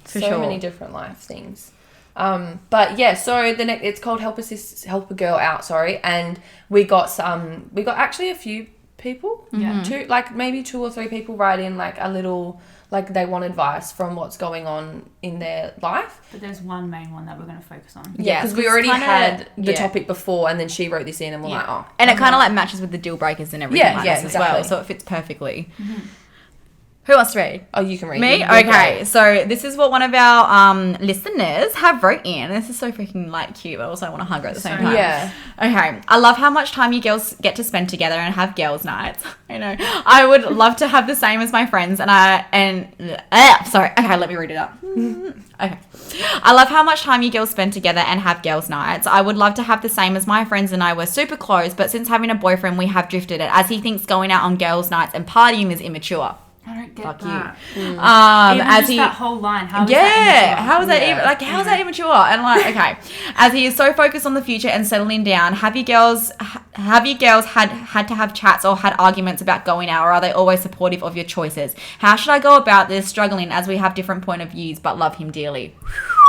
for sure. Many different life things. But yeah, so it's called Help a Girl Out, and we got actually a few people, maybe 2 or 3 people write in like a little, like they want advice from what's going on in their life. But there's one main one that we're going to focus on. Yeah, because we already had the topic before, and then she wrote this in, and we're like, oh. And it kind of like matches with the deal breakers and everything as well, so it fits perfectly. Who wants to read? Oh, you can read. Me? Okay. So this is what one of our listeners have wrote in. This is so freaking like cute, but also I want to hug her at the same time. Yeah. Okay. I love how much time you girls get to spend together and have girls' nights. I know. I would love to have the same as my friends sorry. Okay, let me read it up. Okay. I love how much time you girls spend together and have girls' nights. I would love to have the same as my friends and I were super close, but since having a boyfriend, we have drifted it as he thinks going out on girls' nights and partying is immature. I don't get Fuck that. You. Even as that whole line. How is that immature? How is that even like? How is that immature? And like, okay, as he is so focused on the future and settling down, have you girls had to have chats or had arguments about going out, or are they always supportive of your choices? How should I go about this? Struggling as we have different point of views, but love him dearly.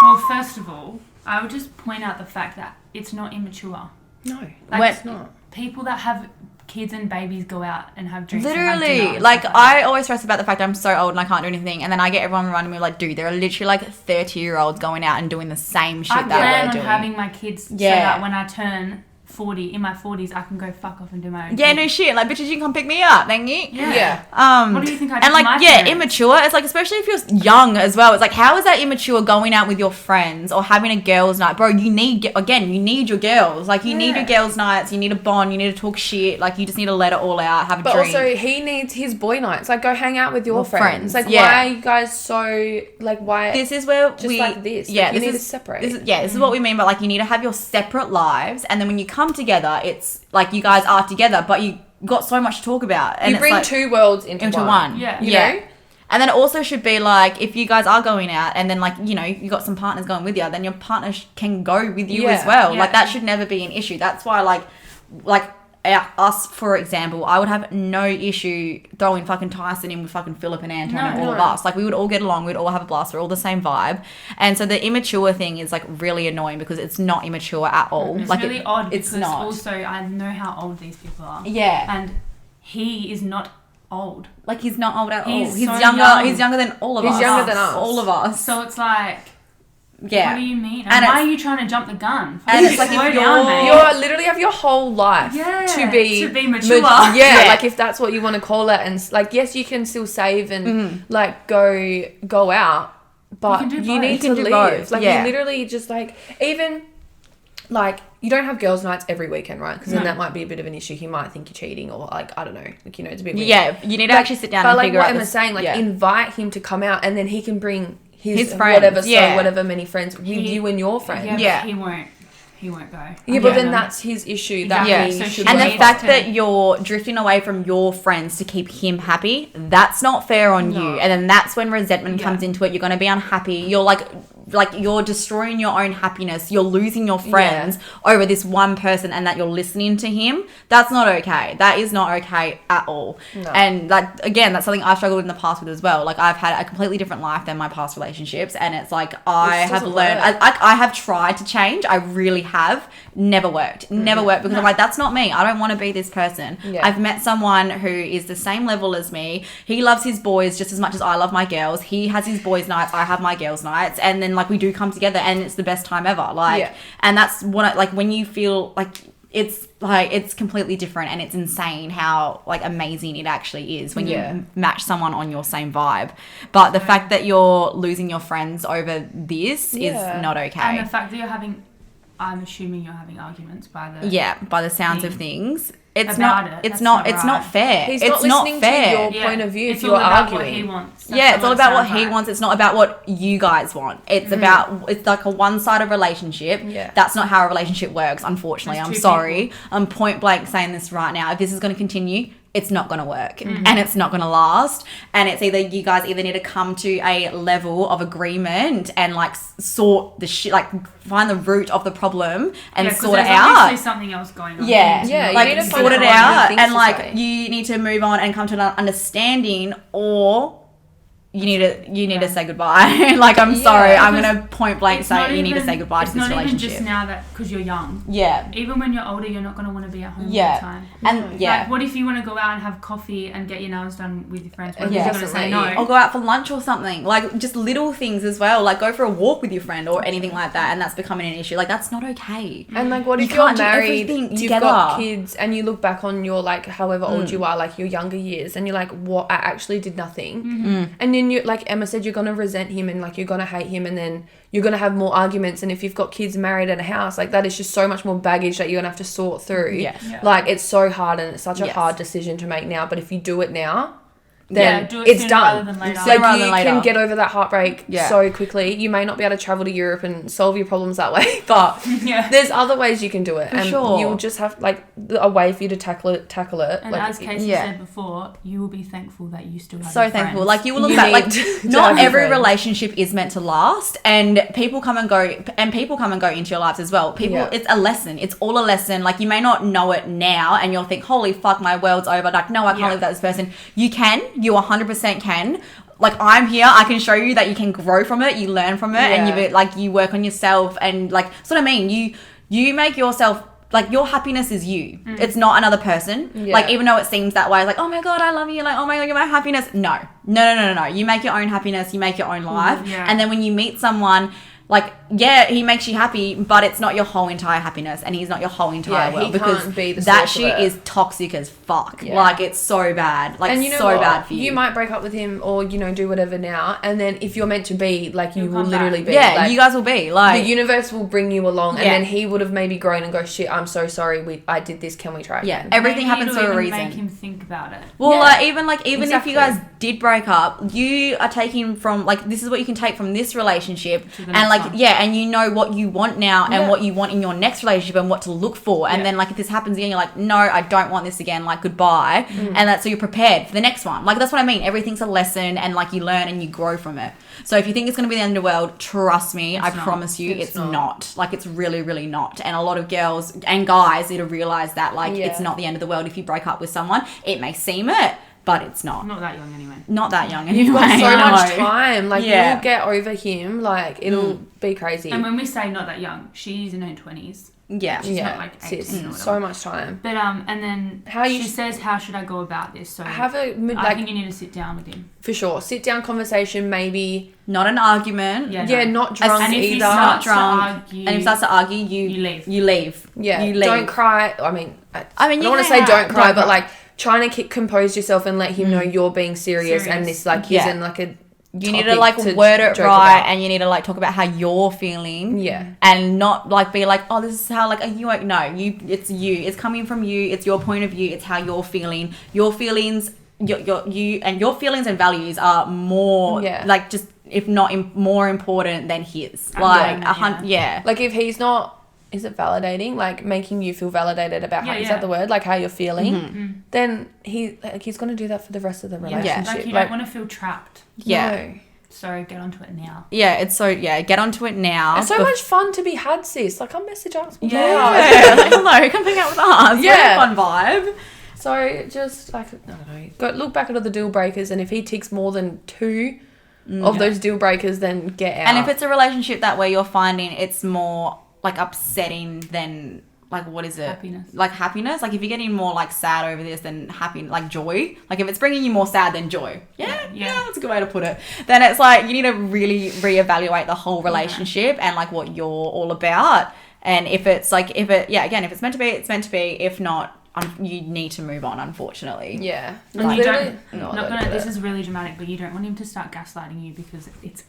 Well, first of all, I would just point out the fact that it's not immature. No, it's not. People that have kids and babies go out and have drinks. Literally, and have like I always stress about the fact I'm so old and I can't do anything, and then I get everyone reminding me like, dude, there are literally like 30-year-olds going out and doing the same shit that we're doing. I plan on having my kids so that when I turn 40, in my 40s, I can go fuck off and do my own thing. No shit. Like, bitches, you can come pick me up, thank you. Yeah. What do you think I do? And like, immature. It's like, especially if you're young as well. It's like, how is that immature going out with your friends or having a girls' night? Bro, you need your girls. Like, you need your girls' nights. You need a bond. You need to talk shit. Like, you just need to let it all out, have a drink. But also, he needs his boy nights. Like, go hang out with your friends. Like, why are you guys so, like, why? This is where just like this. Yeah, you need to separate. This is what we mean by, like, you need to have your separate lives. And then when you come together, it's like you guys are together, but you got so much to talk about. And you bring like 2 worlds into one. Yeah. You know? And then it also should be like, if you guys are going out and then like, you know, you got some partners going with you, then your partner can go with you as well. Yeah. Like that should never be an issue. That's why like us, for example, I would have no issue throwing fucking Tyson in with fucking Philip and Anton and all of us. Like we would all get along. We'd all have a blast. We're all the same vibe. And so the immature thing is like really annoying because it's not immature at all. It's like really odd because it's not. Also I know how old these people are. Yeah. And he is not old. Like he's not old at all. He's so younger. Young. He's younger than all of us. He's younger than us. All of us. So it's like, yeah. What do you mean? And why are you trying to jump the gun? And it's like if you literally have your whole life to be mature. Like if that's what you want to call it, and like yes, you can still save and like go out, but you need to live. Both. Like you literally just like even like you don't have girls' nights every weekend, right? Because then that might be a bit of an issue. He might think you're cheating, or like I don't know, like you know, it's a bit weird. Yeah, you need to actually sit down and figure out. But like what Emma's saying, like invite him to come out, and then he can bring his friends, whatever many friends with you and your friends. Yeah, he won't go. Yeah, but then that's his issue. Exactly. And the fact that you're drifting away from your friends to keep him happy, that's not fair on you. And then that's when resentment comes into it. You're going to be unhappy. You're like you're destroying your own happiness. You're losing your friends over this one person and that you're listening to him. That's not okay. That is not okay at all. No. And like, again, that's something I've struggled in the past with as well. Like I've had a completely different life than my past relationships. And it's like, I have learned, I have tried to change. I really have. Never worked because I'm like, that's not me. I don't want to be this person. I've met someone who is the same level as me. He loves his boys just as much as I love my girls. He has his boys nights, I have my girls nights, and then like we do come together and it's the best time ever. Like and that's what like when you feel like it's completely different, and it's insane how like amazing it actually is when you match someone on your same vibe. But the fact that you're losing your friends over this is not okay. And the fact that I'm assuming you're having arguments by the sounds of things. It's not fair. He's it's not listening fair. to your point of view if you're arguing. What he wants. It's all about what he wants. It's not about what you guys want. It's it's like a one-sided relationship. Yeah. That's not how a relationship works, unfortunately. I'm sorry. I'm point blank saying this right now. If this is going to continue, it's not going to work and it's not going to last. And it's either you guys need to come to a level of agreement and like sort the shit, like find the root of the problem and sort it out. Obviously something else going on. Yeah, like you need to sort it out and like say. you need to move on and come to an understanding, or you need to say goodbye. Like, I'm sorry, I'm going to point blank say you need to say goodbye to this relationship. It's not even just now that, because you're young. Yeah. Even when you're older, you're not going to want to be at home all the time. And Like, what if you want to go out and have coffee and get your nails done with your friends? You're going to say no. Or go out for lunch or something. Like, just little things as well. Like, go for a walk with your friend or anything like that, and that's becoming an issue. Like, that's not okay. And like, what if you're married, you've got kids, and you look back on your, like, however old you are, like your younger years, and you're like, what, I actually did nothing. And then you, like Emma said, you're going to resent him and like you're going to hate him, and then you're going to have more arguments. And if you've got kids married in a house, like that is just so much more baggage that you're going to have to sort through. Like, it's so hard, and it's such a hard decision to make now, but if you do it now, then it's done. Like, you can get over that heartbreak so quickly. You may not be able to travel to Europe and solve your problems that way, but there's other ways you can do it. You'll just have like a way for you to tackle it. And like, as Casey said before, you will be thankful that you still have so thankful. Like, you will look back, like, not every relationship is meant to last, and people come and go into your lives as well. It's a lesson. It's all a lesson. Like, you may not know it now and you'll think, holy fuck, my world's over. Like, no, I can't live without this person. You 100% can. Like, I'm here, I can show you that you can grow from it, you learn from it, and you work on yourself, and like, that's what I mean. You make yourself, like, your happiness is you. It's not another person. Like, even though it seems that way, like, oh my god, I love you, like, oh my god, you're my happiness. No. You make your own happiness, you make your own life. And then when you meet someone, like, he makes you happy, but it's not your whole entire happiness, and he's not your whole entire world, because that shit is toxic as fuck. Like, it's so bad. Like, and you know so bad for you. You might break up with him, or, you know, do whatever now, and then if you're meant to be, like, you will literally be. Yeah, like, you guys will be. Like, the universe will bring you along, and then he would have maybe grown and go, shit, I'm so sorry, I did this, can we try again? Yeah, everything happens for a reason. Make him think about it. Well, even if you guys did break up, you are taking from, like, this is what you can take from this relationship, and like one. And you know what you want now and what you want in your next relationship and what to look for, and then, like, if this happens again, you're like, no, I don't want this again, like, goodbye. And that's, so you're prepared for the next one. Like, that's what I mean. Everything's a lesson, and like, you learn and you grow from it. So if you think it's going to be the end of the world, trust me, I promise you it's not. Like, it's really, really not. And a lot of girls and guys need to realize that, like, it's not the end of the world if you break up with someone. It may seem it, but it's not. Not that young anyway. Not that young anyway. You've got so much time. Like, you'll get over him. Like, it'll be crazy. And when we say not that young, she's in her 20s. Yeah. She's not like 18 or whatever. So much time. But, and then she says, how should I go about this? So I think you need to sit down with him. For sure. Sit down conversation, maybe. Not an argument. Yeah, not drunk and if either. Not drunk. And if he starts to argue, you leave. You leave. Yeah. You leave. Don't cry. I mean, I don't want to say don't cry, but like, trying to compose yourself and let him know you're being serious. And this, like, isn't like a... You need to, like, word it right, and you need to, like, talk about how you're feeling. Yeah. And not, like, be like, oh, this is how, like, you won't know. It's you. It's coming from you. It's your point of view. It's how you're feeling. Your feelings, your feelings and values are more, like, just, if not more important than his. Like, Like, if he's not... Is it validating? Like, making you feel validated about how, is that the word? Like, how you're feeling? Then he's going to do that for the rest of the relationship. Like, you don't want to feel trapped. No. So get onto it now. Get onto it now. It's so much fun to be had, sis. Like, come message us. Hello, come hang out with us. Yeah. Fun vibe. So just, like, I don't know. Go look back at the deal breakers, and if he ticks more than 2 of those deal breakers, then get out. And if it's a relationship that where you're finding it's more... like, upsetting than, like, what is it? Happiness. Like, happiness? Like, if you're getting more, like, sad over this than happy, like, joy. Like, if it's bringing you more sad than joy. Yeah, that's a good way to put it. Then it's, like, you need to really reevaluate the whole relationship and, like, what you're all about. And if it's, like, if it's meant to be, it's meant to be. If not, you need to move on, unfortunately. Yeah. And you don't, this is really dramatic, but you don't want him to start gaslighting you, because it's...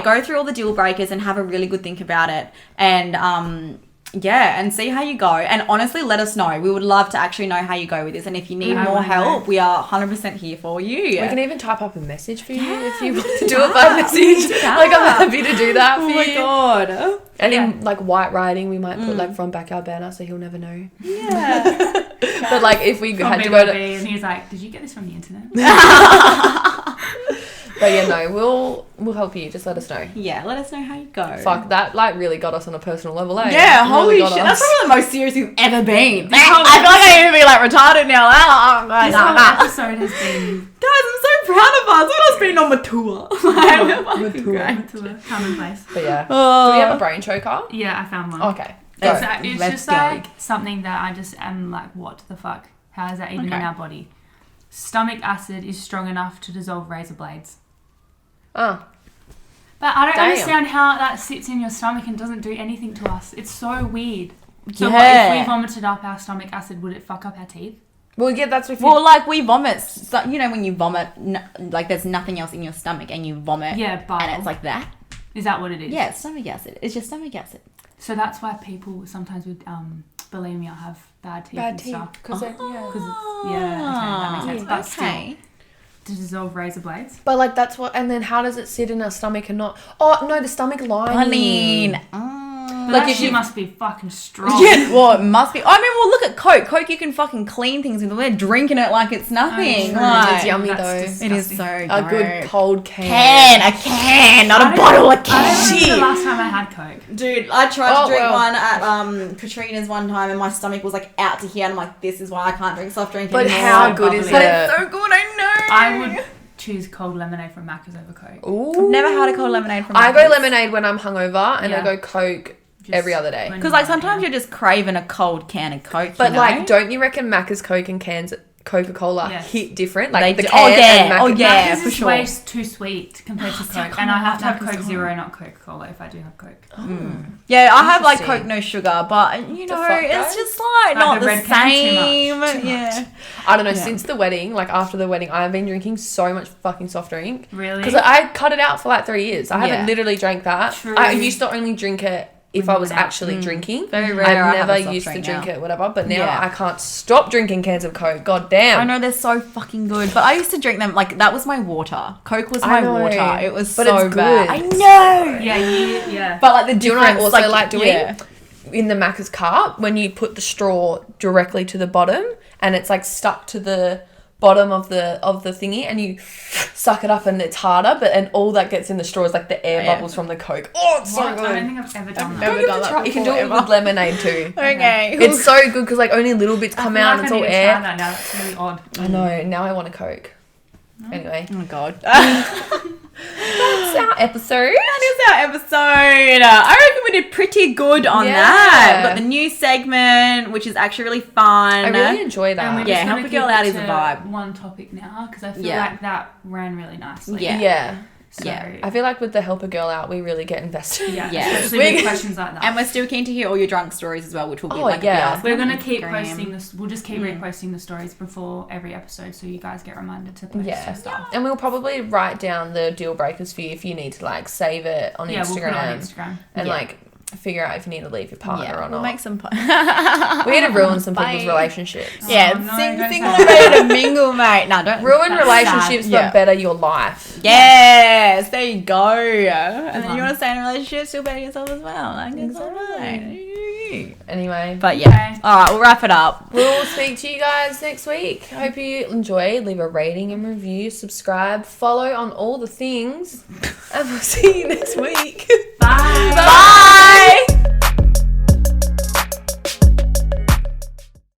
go through all the deal breakers and have a really good think about it. And, and see how you go. And honestly, let us know. We would love to actually know how you go with this. And if you need more help, we are 100% here for you. We can even type up a message for you if you want to do it by message. Like, I'm happy to do that for you. Oh my God. And in, like, white writing, we might put, like, from back our banner, so he'll never know. Yeah. But like if we had to go to, and he's like, did you get this from the internet? But yeah, no, we'll help you. Just let us know. Yeah, let us know how you go. Fuck, that like really got us on a personal level, eh? Yeah, holy really shit. That's probably the most serious we've ever been. I feel like I need to be like retarded now. This whole episode has been... Guys, I'm so proud of us. What else been on mature? Mature. Commonplace. But yeah. Do we have a brain choker? Yeah, I found one. Okay. It's just like something that I just am like, what the fuck? How is that even in our body? Stomach acid is strong enough to dissolve razor blades. Oh. But I don't understand how that sits in your stomach and doesn't do anything to us. It's so weird. So what, if we vomited up our stomach acid, would it fuck up our teeth? Well, yeah, that's what. Well, like we vomit. So, you know when you vomit, like there's nothing else in your stomach, and you vomit. Yeah, bile. And it's like that. Is that what it is? Yeah, it's stomach acid. It's just stomach acid. So that's why people sometimes with bulimia have bad teeth and stuff. Because okay, that makes sense. But still, to dissolve razor blades. But like that's what, and then how does it sit in our stomach and not? Oh no, the stomach lining. Like if you must be fucking strong. Yeah, well, it must be. I mean, well, look at Coke. Coke, you can fucking clean things with. We're drinking it like it's nothing. It's yummy though. Disgusting. It is so a good cold can. A can, not a bottle of can. I don't remember the last time I had Coke. Dude, I tried to drink one at Katrina's one time, and my stomach was like out to here. And I'm like, this is why I can't drink soft drink anymore. But how good is it? But it's so good. I know. I would choose cold lemonade from Macca's over Coke. Ooh. I've never had a cold lemonade from Macca's. I go lemonade when I'm hungover, and I go Coke every other day. Because like sometimes you're just craving a cold can of Coke. But like, don't you reckon Macca's Coke and cans Coca-Cola hit different? Like they the can Macca's for is sure. way too sweet compared to Coke, and I have to have Coke Zero, not Coca-Cola, if I do have Coke. Yeah, I have like Coke no sugar, but you know, it's just like not the same. Yeah, I don't know. Since the wedding, like after the wedding, I've been drinking so much fucking soft drink. Really? Because I cut it out for like 3 years. I haven't literally drank that. True. I used to only drink it if I was actually drinking. Very rare. I've never used to drink it, whatever. But now I can't stop drinking cans of Coke. God damn. I know, they're so fucking good. But I used to drink them, like, that was my water. Coke was my water. It was so it's bad. Good. I know. Yeah. But like the difference, do you know what I also like doing? In the Macca's cup, when you put the straw directly to the bottom and it's like stuck to the bottom of the thingy and you suck it up and it's harder, and all that gets in the straw is like the air bubbles from the Coke. Oh, it's so good. I don't think I've ever done that. Never done that. You can do it with lemonade too. Okay. It's so good because like only little bits come out and it's all air. Try that now. That's really odd. I know. Now I want a Coke. Anyway. Oh my god. That's our episode. That is our episode. I reckon we did pretty good on that. We've got the new segment, which is actually really fun. I really enjoy that. Yeah, help a girl out is a vibe. One topic now, because I feel like that ran really nicely. Yeah. So, I feel like with the help a girl out, we really get invested. Yeah. Especially with questions like that. And we're still keen to hear all your drunk stories as well, which will be we're going to keep posting this. We'll just keep reposting the stories before every episode, so you guys get reminded to post your stuff. And we'll probably write down the deal breakers for you if you need to like save it on Instagram. We'll put it on Instagram. And like figure out if you need to leave your partner or not. We'll make some We're here to ruin some people's relationships. Single and ready to mingle, mate. No, don't ruin relationships, but better your life. Yes, there you go. And then you want to stay in a relationship, still better yourself as well. Like, it's all right. Anyway, but yeah. All right, we'll wrap it up. We'll speak to you guys next week. Hope you enjoy. Leave a rating and review, subscribe, follow on all the things, and we'll see you next week.